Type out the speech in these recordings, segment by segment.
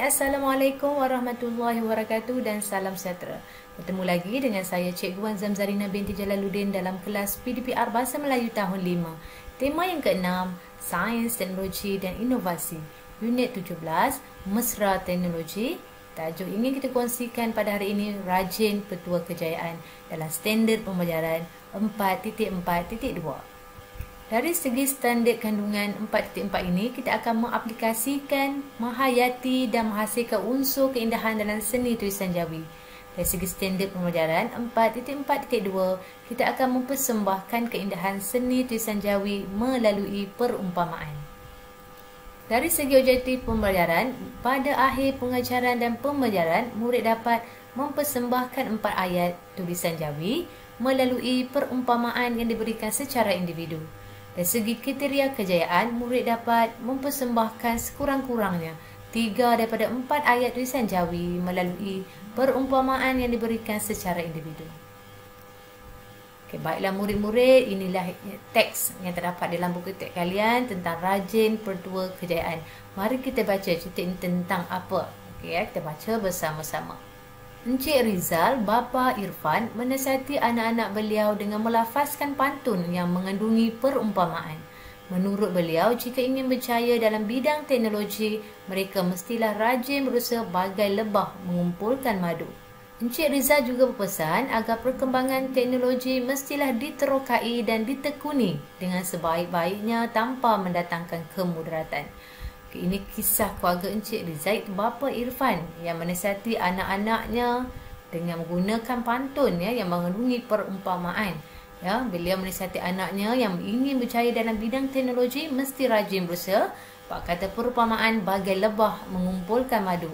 Assalamualaikum warahmatullahi wabarakatuh dan salam sejahtera. Bertemu lagi dengan saya Cikgu Wan Zamzarina binti Jalaluddin dalam kelas PDPR Bahasa Melayu tahun 5. Tema yang ke-6, Sains, Teknologi dan Inovasi. Unit 17, Mesra Teknologi. Tajuk ingin kita kongsikan pada hari ini, Rajin Petua Kejayaan dalam standard pembelajaran 4.4.2. Dari segi standard kandungan 4.4 ini, kita akan mengaplikasikan, menghayati dan menghasilkan unsur keindahan dalam seni tulisan Jawi. Dari segi standard pembelajaran 4.4.2, kita akan mempersembahkan keindahan seni tulisan Jawi melalui perumpamaan. Dari segi objektif pembelajaran, pada akhir pengajaran dan pembelajaran, murid dapat mempersembahkan 4 ayat tulisan Jawi melalui perumpamaan yang diberikan secara individu. Dari segi kriteria kejayaan, murid dapat mempersembahkan sekurang-kurangnya 3 daripada 4 ayat tulisan Jawi melalui perumpamaan yang diberikan secara individu. Baiklah murid-murid, inilah teks yang terdapat dalam buku teks kalian tentang Rajin Petua Kejayaan. Mari kita baca cerita ini tentang apa. Kita baca bersama-sama. Encik Rizal, bapa Irfan, menasihati anak-anak beliau dengan melafazkan pantun yang mengandungi perumpamaan. Menurut beliau, jika ingin berjaya dalam bidang teknologi, mereka mestilah rajin berusaha bagai lebah mengumpulkan madu. Encik Rizal juga berpesan agar perkembangan teknologi mestilah diterokai dan ditekuni dengan sebaik-baiknya tanpa mendatangkan kemudaratan. Ini kisah keluarga Encik Rizal, bapa Irfan yang menasihati anak-anaknya dengan menggunakan pantun yang mengandungi perumpamaan. Beliau menasihati anaknya yang ingin berjaya dalam bidang teknologi mesti rajin berusaha. Pak kata perumpamaan bagai lebah mengumpulkan madu.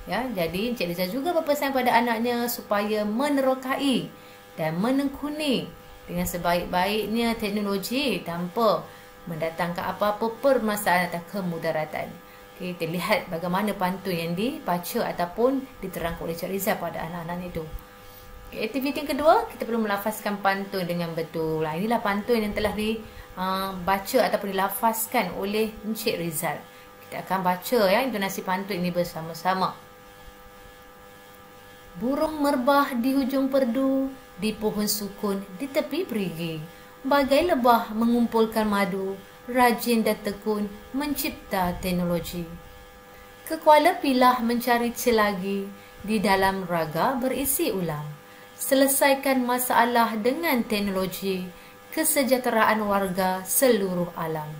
Jadi Encik Rizal juga berpesan pada anaknya supaya menerokai dan menekuni dengan sebaik-baiknya teknologi tanpa mendatangkan apa-apa permasalahan atau kemudaratan. Kita lihat bagaimana pantun yang dibaca ataupun diterangkan oleh Encik Rizal pada anak-anak itu. Aktiviti yang kedua, kita perlu melafazkan pantun dengan betul. Inilah pantun yang telah dibaca ataupun dilafazkan oleh Encik Rizal. Kita akan baca intonasi pantun ini bersama-sama. Burung merbah di hujung perdu, di pohon sukun, di tepi perigi. Bagai lebah mengumpulkan madu, rajin dan tekun mencipta teknologi. Ke Kuala Pilah mencari celagi, di dalam raga berisi ulang. Selesaikan masalah dengan teknologi, kesejahteraan warga seluruh alam.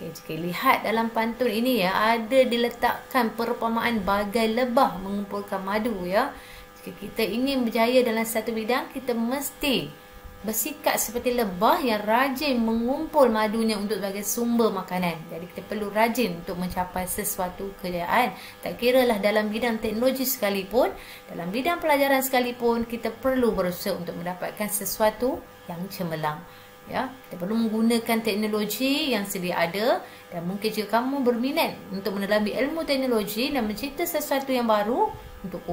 Jika lihat dalam pantun ini ada diletakkan perumpamaan bagai lebah mengumpulkan madu. Jika kita ingin berjaya dalam satu bidang, kita mesti bersikap seperti lebah yang rajin mengumpul madunya untuk sebagai sumber makanan. Jadi kita perlu rajin untuk mencapai sesuatu kejayaan. Tak kiralah dalam bidang teknologi sekalipun, dalam bidang pelajaran sekalipun, kita perlu berusaha untuk mendapatkan sesuatu yang cemerlang. Kita perlu menggunakan teknologi yang sedia ada, dan mungkin jika kamu berminat untuk mendalami ilmu teknologi dan mencipta sesuatu yang baru untuk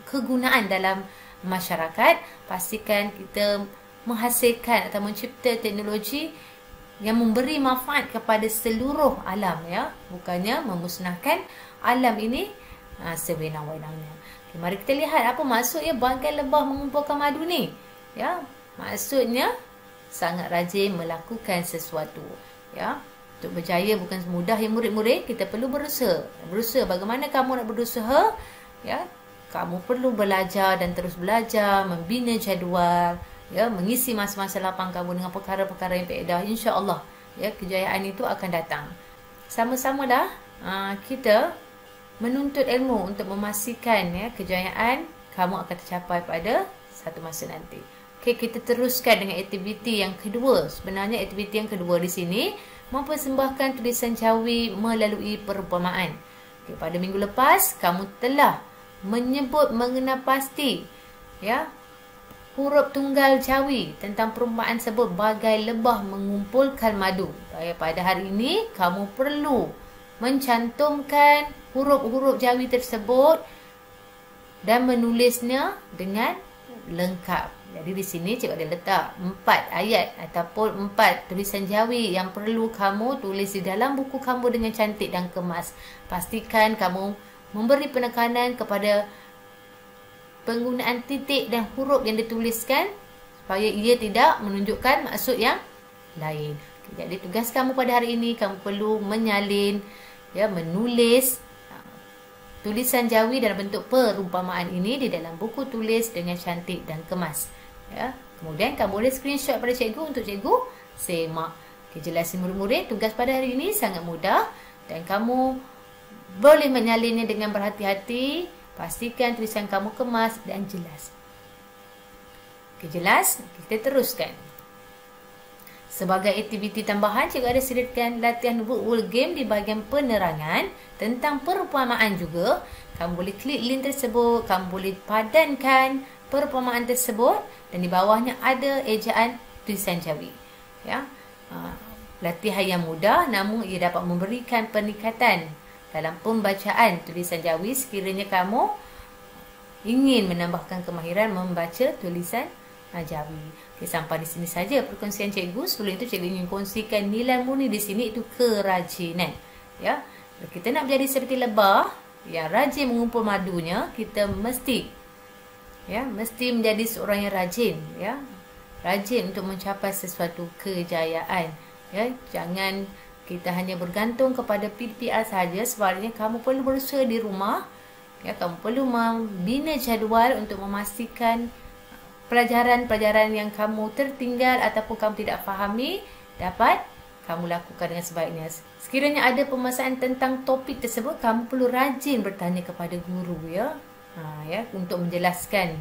kegunaan dalam masyarakat, pastikan kita menghasilkan atau mencipta teknologi yang memberi manfaat kepada seluruh alam. Bukannya memusnahkan alam ini sewenang-wenangnya. Mari kita lihat apa maksudnya bagai lebah mengumpulkan madu ni. Maksudnya sangat rajin melakukan sesuatu. Untuk berjaya bukan mudah murid-murid, kita perlu berusaha. Bagaimana kamu nak berusaha? Kamu perlu belajar dan terus belajar, membina jadual, mengisi masa-masa lapang kamu dengan perkara-perkara yang faedah. InsyaAllah kejayaan itu akan datang. Sama-sama dah kita menuntut ilmu untuk memastikan kejayaan kamu akan tercapai pada satu masa nanti. Kita teruskan dengan aktiviti yang kedua. Sebenarnya aktiviti yang kedua di sini mempersembahkan tulisan Jawi melalui perumpamaan. Pada minggu lepas kamu telah menyebut mengenal pasti huruf tunggal Jawi tentang perumpamaan sebut bagai lebah mengumpulkan madu. Pada hari ini kamu perlu mencantumkan huruf-huruf Jawi tersebut dan menulisnya dengan lengkap. Jadi di sini cikgu ada letak 4 ayat ataupun 4 tulisan Jawi yang perlu kamu tulis di dalam buku kamu dengan cantik dan kemas. Pastikan kamu memberi penekanan kepada penggunaan titik dan huruf yang dituliskan supaya ia tidak menunjukkan maksud yang lain. Jadi tugas kamu pada hari ini, kamu perlu menyalin, menulis tulisan Jawi dalam bentuk perumpamaan ini di dalam buku tulis dengan cantik dan kemas. Kemudian kamu boleh screenshot pada cikgu untuk cikgu semak. Jelasin murid-murid, tugas pada hari ini sangat mudah dan kamu boleh menyalinnya dengan berhati-hati. Pastikan tulisan kamu kemas dan jelas. Jelas? Kita teruskan. Sebagai aktiviti tambahan, cikgu ada sediakan latihan word game di bahagian penerangan tentang perumpamaan juga. Kamu boleh klik link tersebut, kamu boleh padankan perumpamaan tersebut dan di bawahnya ada ejaan tulisan Jawi. Latihan yang mudah namun ia dapat memberikan peningkatan dalam pembacaan tulisan Jawi sekiranya kamu ingin menambahkan kemahiran membaca tulisan Jawi. Sampai di sini saja perkongsian cikgu. Sebelum itu cikgu ingin kongsikan nilai murni di sini itu kerajinan. Kita nak menjadi seperti lebah yang rajin mengumpul madunya, kita mesti menjadi seorang yang rajin, rajin untuk mencapai sesuatu kejayaan. Jangan kita hanya bergantung kepada PDPR sahaja. Sebaliknya kamu perlu berusaha di rumah. Kamu perlu membina jadual untuk memastikan pelajaran-pelajaran yang kamu tertinggal ataupun kamu tidak fahami dapat kamu lakukan dengan sebaiknya. Sekiranya ada permasalahan tentang topik tersebut, kamu perlu rajin bertanya kepada guru untuk menjelaskan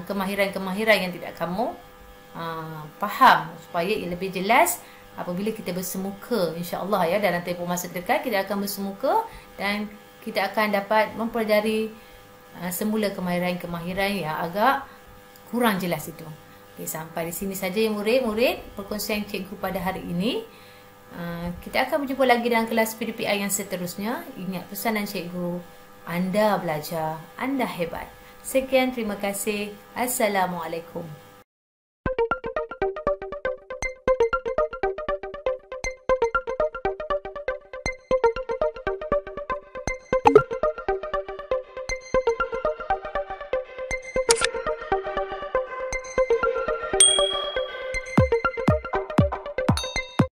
kemahiran-kemahiran yang tidak kamu faham supaya ia lebih jelas apabila kita bersemuka, insya-Allah dalam tempoh masa dekat kita akan bersemuka dan kita akan dapat mempelajari semula kemahiran-kemahiran yang agak kurang jelas itu. Sampai di sini saja ya murid-murid perkongsian cikgu pada hari ini. Kita akan berjumpa lagi dalam kelas PDPI yang seterusnya. Ingat pesanan cikgu, anda belajar, anda hebat. Sekian, terima kasih. Assalamualaikum.